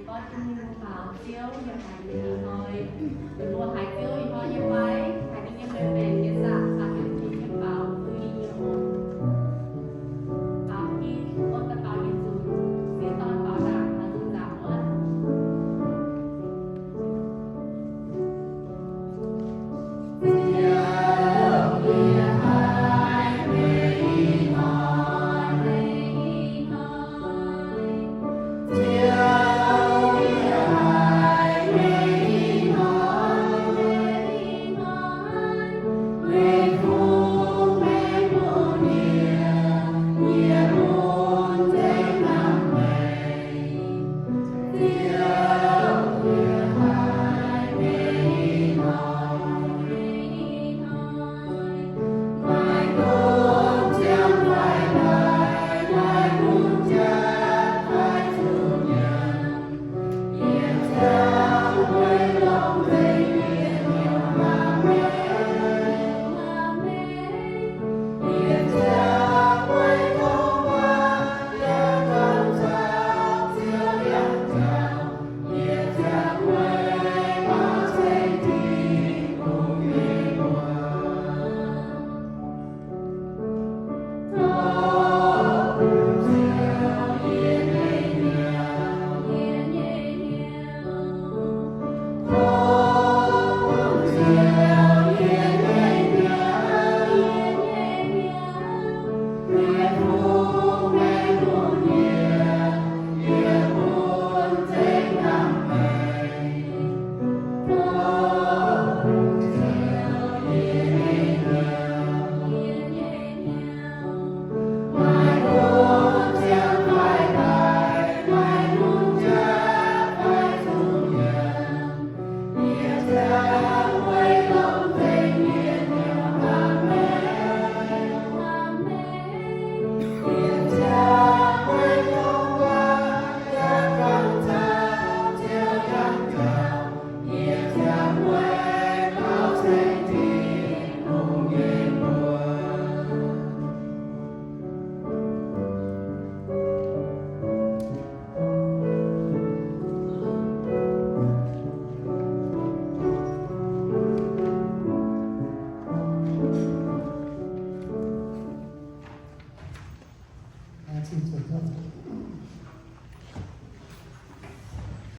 có chung như bảo chiếu và hành thôi mình mua hải chiếu thì thôi như vậy hải đi như bên về cái dạng sản phẩm thì như bảo tuy nhiều bảo khi ôn tập bảo như dù sẽ toàn bảo đảm là dù giảm nữa Yeah.